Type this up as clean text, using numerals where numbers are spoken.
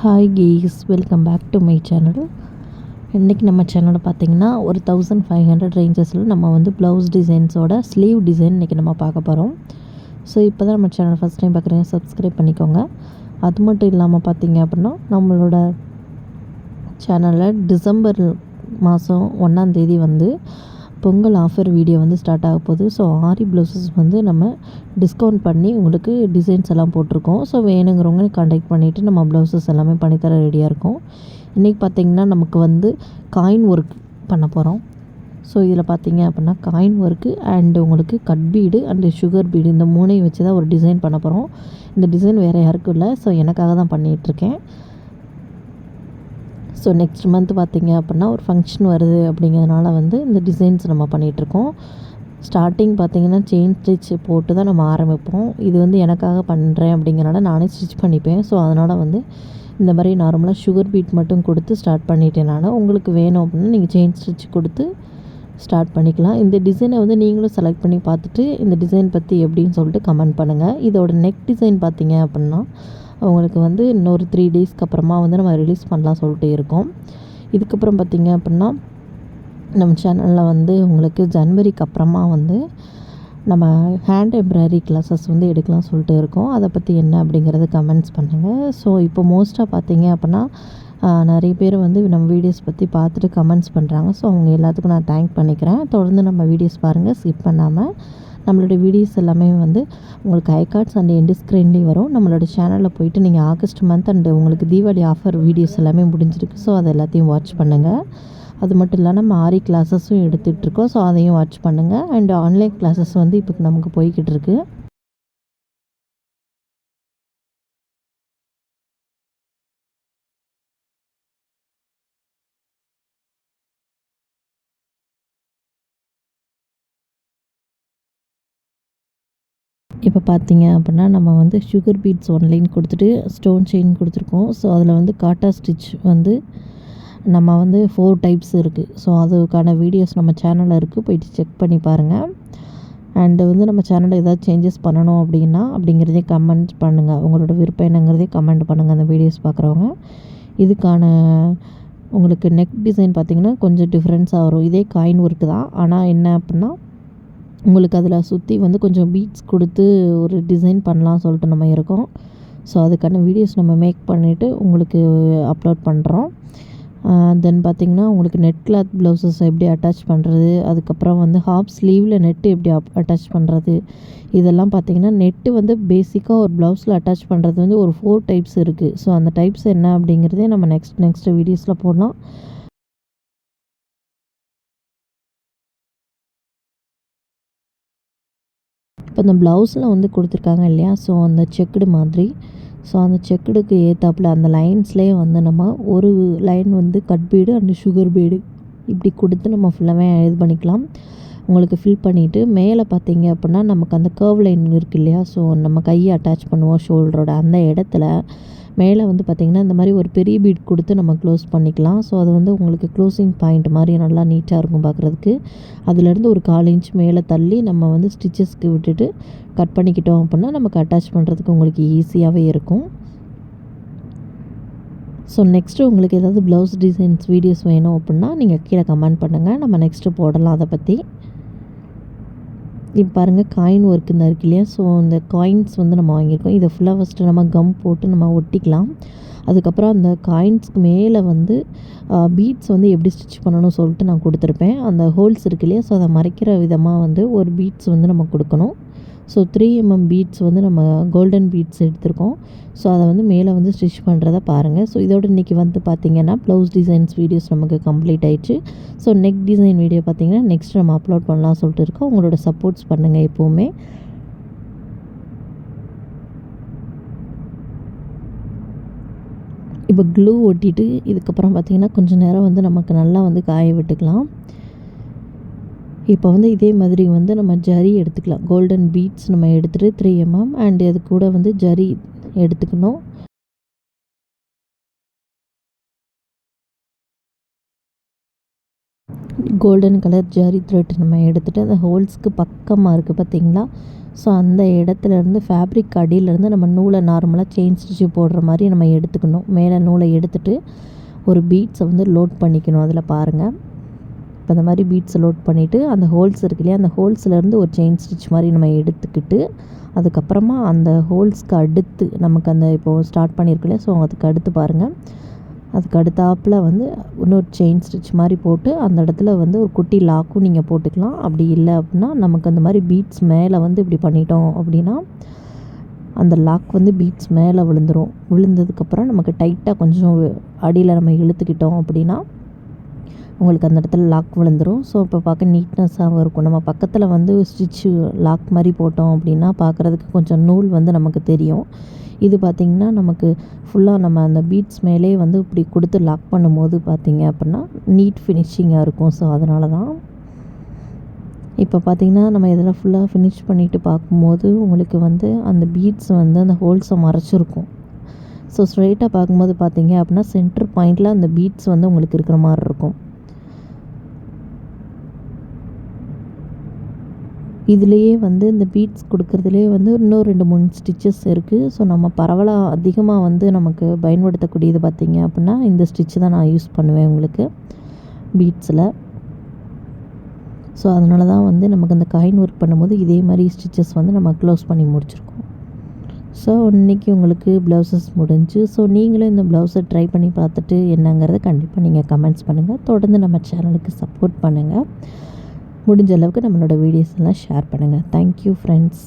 Hi guys, welcome back to my channel. இன்றைக்கி நம்ம சேனலில் பார்த்திங்கன்னா ஒரு 1500 ரேஞ்சஸில் நம்ம வந்து ப்ளவுஸ் டிசைன்ஸோட ஸ்லீவ் டிசைன் இன்றைக்கி நம்ம பார்க்க போகிறோம். ஸோ இப்போ தான் நம்ம சேனல் ஃபஸ்ட் டைம் பார்க்குறீங்க, சப்ஸ்கிரைப் பண்ணிக்கோங்க. அது மட்டும் இல்லாமல் பார்த்திங்க அப்படின்னா நம்மளோட சேனலில் டிசம்பர் மாதம் 1ஆம் வந்து பொங்கல் ஆஃபர் வீடியோ வந்து ஸ்டார்ட் ஆக போகுது. ஸோ ஆரி ப்ளவுசஸ் வந்து நம்ம டிஸ்கவுண்ட் பண்ணி உங்களுக்கு டிசைன்ஸ் எல்லாம் போட்டிருக்கோம். ஸோ வேணுங்கிறவங்க கான்டாக்ட் பண்ணிவிட்டு நம்ம ப்ளவுசஸ் எல்லாமே பண்ணித்தர ரெடியாக இருக்கோம். இன்றைக்கி பார்த்திங்கன்னா நமக்கு வந்து காயின் ஒர்க் பண்ண போகிறோம். ஸோ இதில் பார்த்திங்க அப்படின்னா காயின் ஒர்க்கு அண்டு உங்களுக்கு cut bead and sugar bead இந்த மூணையும் வச்சு தான் ஒரு டிசைன் பண்ண போகிறோம். இந்த டிசைன் வேறு யாருக்கும் இல்லை, ஸோ எனக்காக தான் பண்ணிகிட்ருக்கேன். ஸோ நெக்ஸ்ட் மந்த் பார்த்திங்க அப்படின்னா ஒரு ஃபங்க்ஷன் வருது அப்படிங்கிறதுனால வந்து இந்த டிசைன்ஸ் நம்ம பண்ணிகிட்ருக்கோம். ஸ்டார்டிங் பார்த்திங்கன்னா செயின் ஸ்டிச் போட்டு தான் நம்ம ஆரம்பிப்போம். இது வந்து எனக்காக பண்ணுறேன் அப்படிங்கிறனால நானே ஸ்டிச் பண்ணிப்பேன். ஸோ அதனால் வந்து இந்த மாதிரி நார்மலாக சுகர் பீட் மட்டும் கொடுத்து ஸ்டார்ட் பண்ணிட்டேன் நான். உங்களுக்கு வேணும் அப்படின்னா நீங்கள் செயின் ஸ்டிச் கொடுத்து ஸ்டார்ட் பண்ணிக்கலாம். இந்த டிசைனை வந்து நீங்களும் செலக்ட் பண்ணி பார்த்துட்டு இந்த டிசைன் பற்றி எப்படின்னு சொல்லிட்டு கமெண்ட் பண்ணுங்கள். இதோட நெக் டிசைன் பார்த்திங்க அப்படின்னா அவங்களுக்கு வந்து இன்னொரு 3 டேஸ்க்கு அப்புறமா வந்து நம்ம ரிலீஸ் பண்ணலாம் சொல்லிட்டு இருக்கோம். இதுக்கப்புறம் பார்த்திங்க அப்படின்னா நம்ம சேனலில் வந்து உங்களுக்கு ஜனவரிக்கு அப்புறமா வந்து நம்ம ஹேண்ட் எம்ப்ராய்டரி கிளாஸஸ் வந்து எடுக்கலாம் சொல்லிட்டு இருக்கோம். அதை பற்றி என்ன அப்படிங்கிறது கமெண்ட்ஸ் பண்ணுங்கள். ஸோ இப்போ மோஸ்ட்டாக பார்த்திங்க அப்படின்னா நிறைய பேர் வந்து நம்ம வீடியோஸ் பற்றி பார்த்துட்டு கமெண்ட்ஸ் பண்ணுறாங்க. ஸோ அவங்க எல்லாத்துக்கும் நான் தேங்க் பண்ணிக்கிறேன். தொடர்ந்து நம்ம வீடியோஸ் பாருங்கள், ஸ்கிப் பண்ணாமல். நம்மளோட வீடியோஸ் எல்லாமே வந்து உங்களுக்கு ஐ கார்ட்ஸ் அண்ட் எண்டு ஸ்க்ரீன்லேயும் வரும். நம்மளோட சேனலில் போயிட்டு நீங்கள் ஆகஸ்ட் மந்த் அண்டு உங்களுக்கு தீபாவளி ஆஃபர் வீடியோஸ் எல்லாமே முடிஞ்சிருக்கு. ஸோ அது எல்லாத்தையும் வாட்ச் பண்ணுங்கள். அது மட்டும் இல்லாமல் நம்ம ஆரி கிளாஸஸும் எடுத்துகிட்ருக்கோம். ஸோ அதையும் வாட்ச் பண்ணுங்கள். அண்ட் ஆன்லைன் கிளாஸஸ் வந்து இப்போ நமக்கு போய்கிட்டு இருக்குது. இப்போ பார்த்தீங்க அப்படின்னா நம்ம வந்து சுகர் பீட்ஸ் ஒன்லைன் கொடுத்துட்டு ஸ்டோன் செயின் கொடுத்துருக்கோம். ஸோ அதில் வந்து காட்டா ஸ்டிச் வந்து நம்ம வந்து 4 டைப்ஸ் இருக்குது. ஸோ அதுக்கான வீடியோஸ் நம்ம சேனலில் இருக்குது, போயிட்டு செக் பண்ணி பாருங்கள். அண்டு வந்து நம்ம சேனலில் ஏதாவது சேஞ்சஸ் பண்ணணும் அப்படிங்கிறதே கமெண்ட் பண்ணுங்கள். உங்களோட விருப்பம் என்னங்கிறதே கமெண்ட் பண்ணுங்கள் அந்த வீடியோஸ் பார்க்குறவங்க. இதுக்கான உங்களுக்கு நெக் டிசைன் பார்த்திங்கன்னா கொஞ்சம் டிஃப்ரென்ஸாக வரும். இதே காயின் ஒர்க்கு தான், ஆனால் என்ன அப்படின்னா உங்களுக்கு அதில் சுற்றி வந்து கொஞ்சம் பீட்ஸ் கொடுத்து ஒரு டிசைன் பண்ணலாம் சொல்லிட்டு நம்ம இருக்கோம். ஸோ அதுக்கான வீடியோஸ் நம்ம மேக் பண்ணிவிட்டு உங்களுக்கு அப்லோட் பண்ணுறோம். தென் பார்த்திங்கன்னா உங்களுக்கு நெட் கிளாத் ப்ளவுசஸ் எப்படி அட்டாச் பண்ணுறது, அதுக்கப்புறம் வந்து ஹாஃப் ஸ்லீவில் நெட்டு எப்படி அட்டாச் பண்ணுறது, இதெல்லாம் பார்த்திங்கன்னா நெட்டு வந்து பேசிக்காக ஒரு ப்ளவுஸில் அட்டாச் பண்ணுறது வந்து ஒரு 4 டைப்ஸ் இருக்குது. ஸோ அந்த டைப்ஸ் என்ன அப்படிங்கிறதே நம்ம நெக்ஸ்ட் வீடியோஸில் போடலாம். இப்போ இந்த ப்ளவுஸில் வந்து கொடுத்துருக்காங்க இல்லையா, ஸோ அந்த செக்குடு மாதிரி. ஸோ அந்த செக்குடுக்கு ஏற்றாப்புல அந்த லைன்ஸ்லேயே வந்து நம்ம ஒரு லைன் வந்து cut bead and sugar bead இப்படி கொடுத்து நம்ம ஃபுல்லாகவே இது பண்ணிக்கலாம். உங்களுக்கு ஃபில் பண்ணிவிட்டு மேலே பார்த்தீங்க அப்படின்னா நமக்கு அந்த கர்வ் லைன் இருக்குது இல்லையா, ஸோ நம்ம கையை அட்டாச் பண்ணுவோம் ஷோல்டரோட அந்த இடத்துல மேலே வந்து பார்த்திங்கன்னா இந்த மாதிரி ஒரு பெரிய பீட் கொடுத்து நம்ம க்ளோஸ் பண்ணிக்கலாம். ஸோ அது வந்து உங்களுக்கு க்ளோசிங் பாயிண்ட் மாதிரி நல்லா நீட்டாக இருக்கும் பார்க்குறதுக்கு. அதுலேருந்து ஒரு 1/4 இன்ச் மேலே தள்ளி நம்ம வந்து ஸ்டிச்சஸ்க்கு விட்டுட்டு கட் பண்ணிக்கிட்டோம் அப்படின்னா நமக்கு அட்டாச் பண்ணுறதுக்கு உங்களுக்கு ஈஸியாகவே இருக்கும். ஸோ நெக்ஸ்ட்டு உங்களுக்கு ஏதாவது ப்ளவுஸ் டிசைன்ஸ் வீடியோஸ் வேணும் அப்படின்னா நீங்கள் கீழே கமெண்ட் பண்ணுங்கள், நம்ம நெக்ஸ்ட்டு போடலாம் அதை பற்றி. இப்போ பாருங்கள் காயின் ஒர்க் இந்த இருக்கு இல்லையா, ஸோ இந்த காயின்ஸ் வந்து நம்ம வாங்கியிருக்கோம். இதை ஃபுல்லாக ஃபஸ்ட்டு நம்ம கம் போட்டு நம்ம ஒட்டிக்கலாம். அதுக்கப்புறம் அந்த காயின்ஸ்க்கு மேலே வந்து பீட்ஸ் வந்து எப்படி ஸ்டிச் பண்ணணும்னு சொல்லிட்டு நான் கொடுத்துருப்பேன். அந்த ஹோல்ஸ் இருக்கு இல்லையா, ஸோ அதை மறைக்கிற விதமாக வந்து ஒரு பீட்ஸ் வந்து நம்ம கொடுக்கணும். ஸோ 3mm பீட்ஸ் வந்து நம்ம கோல்டன் பீட்ஸ் எடுத்திருக்கோம். ஸோ அதை வந்து மேலே வந்து ஸ்டிச் பண்ணுறத பாருங்கள். ஸோ இதோட இன்றைக்கி வந்து பார்த்திங்கன்னா ப்ளவுஸ் டிசைன்ஸ் வீடியோஸ் நமக்கு கம்ப்ளீட் ஆயிடுச்சு. ஸோ நெக் டிசைன் வீடியோ பார்த்திங்கன்னா நெக்ஸ்ட் நம்ம அப்லோட் பண்ணலாம் சொல்லிட்டு இருக்கோம். உங்களோட சப்போர்ட்ஸ் பண்ணுங்கள் எப்போவுமே. இப்போ க்ளூ ஒட்டிட்டு இதுக்கப்புறம் பார்த்திங்கன்னா கொஞ்சம் நேரம் வந்து நமக்கு நல்லா வந்து காய விட்டுக்கலாம். இப்போ வந்து இதே மாதிரி வந்து நம்ம ஜரி எடுத்துக்கலாம். கோல்டன் பீட்ஸ் நம்ம எடுத்துகிட்டு 3mm அண்ட் அது கூட வந்து ஜரி எடுத்துக்கணும். கோல்டன் கலர் ஜரி த்ரெட் நம்ம எடுத்துகிட்டு அந்த ஹோல்ஸ்க்கு பக்கமாக இருக்குது பார்த்திங்களா, ஸோ அந்த இடத்துலேருந்து ஃபேப்ரிக் அடியிலேருந்து நம்ம நூலை நார்மலாக செயின் ஸ்டிச்சு போடுற மாதிரி நம்ம எடுத்துக்கணும். மேலே நூலை எடுத்துகிட்டு ஒரு பீட்ஸை வந்து லோட் பண்ணிக்கணும். அதில் பாருங்கள், இப்போ இந்த மாதிரி பீட்ஸை லோட் பண்ணிவிட்டு அந்த ஹோல்ஸ் இருக்கு இல்லையா, அந்த ஹோல்ஸ்லேருந்து ஒரு செயின் ஸ்டிச் மாதிரி நம்ம எடுத்துக்கிட்டு அதுக்கப்புறமா அந்த ஹோல்ஸ்க்கு அடுத்து நமக்கு அந்த இப்போது ஸ்டார்ட் பண்ணியிருக்கு இல்லையா, ஸோ அதுக்கு அடுத்து பாருங்கள், அதுக்கு அடுத்தாப்பில் வந்து இன்னொரு செயின் ஸ்டிச் மாதிரி போட்டு அந்த இடத்துல வந்து ஒரு குட்டி லாக்கும் நீங்கள் போட்டுக்கலாம். அப்படி இல்லை அப்படின்னா நமக்கு அந்த மாதிரி பீட்ஸ் மேலே வந்து இப்படி பண்ணிட்டோம் அப்படின்னா அந்த லாக் வந்து பீட்ஸ் மேலே விழுந்துடும். விழுந்ததுக்கப்புறம் நமக்கு டைட்டாக கொஞ்சம் அடியில் நம்ம இழுத்துக்கிட்டோம் அப்படின்னா உங்களுக்கு அந்த இடத்துல லாக் விழுந்துடும். ஸோ இப்போ பார்க்க நீட்னஸாகவும் இருக்கும். நம்ம பக்கத்தில் வந்து ஸ்டிச்சு லாக் மாதிரி போட்டோம் அப்படின்னா பார்க்குறதுக்கு கொஞ்சம் நூல் வந்து நமக்கு தெரியும். இது பார்த்திங்கன்னா நமக்கு ஃபுல்லாக நம்ம அந்த பீட்ஸ் மேலே வந்து இப்படி கொடுத்து லாக் பண்ணும்போது பார்த்திங்க அப்படின்னா நீட் ஃபினிஷிங்காக இருக்கும். ஸோ அதனால தான் இப்போ பார்த்திங்கன்னா நம்ம இதில் ஃபுல்லாக ஃபினிஷ் பண்ணிவிட்டு பார்க்கும்போது உங்களுக்கு வந்து அந்த பீட்ஸ் வந்து அந்த ஹோல்ஸை மறைச்சிருக்கும். ஸோ ஸ்ட்ரைட்டாக பார்க்கும்போது பார்த்திங்க அப்படின்னா சென்டர் பாயிண்டில் அந்த பீட்ஸ் வந்து உங்களுக்கு இருக்கிற மாதிரி இருக்கும். இதுலேயே வந்து இந்த பீட்ஸ் கொடுக்குறதுலேயே வந்து இன்னும் 2-3 ஸ்டிச்சஸ் இருக்குது. ஸோ நம்ம பரவலாக அதிகமாக வந்து நமக்கு பயன்படுத்தக்கூடியது பார்த்திங்க அப்படின்னா இந்த ஸ்டிச்சு தான் நான் யூஸ் பண்ணுவேன் உங்களுக்கு பீட்ஸில். ஸோ அதனால தான் வந்து நமக்கு அந்த காயின் ஒர்க் பண்ணும்போது இதே மாதிரி ஸ்டிச்சஸ் வந்து நம்ம க்ளோஸ் பண்ணி முடிச்சிருக்கோம். ஸோ இன்றைக்கி உங்களுக்கு ப்ளவுசஸ் முடிஞ்சு. ஸோ நீங்களும் இந்த ப்ளவுஸை ட்ரை பண்ணி பார்த்துட்டு என்னங்கிறத கண்டிப்பாக நீங்கள் கமெண்ட்ஸ் பண்ணுங்கள். தொடர்ந்து நம்ம சேனலுக்கு சப்போர்ட் பண்ணுங்கள். முடிஞ்ச அளவுக்கு நம்மளோட வீடியோஸ் எல்லாம் ஷேர் பண்ணுங்கள். Thank you friends.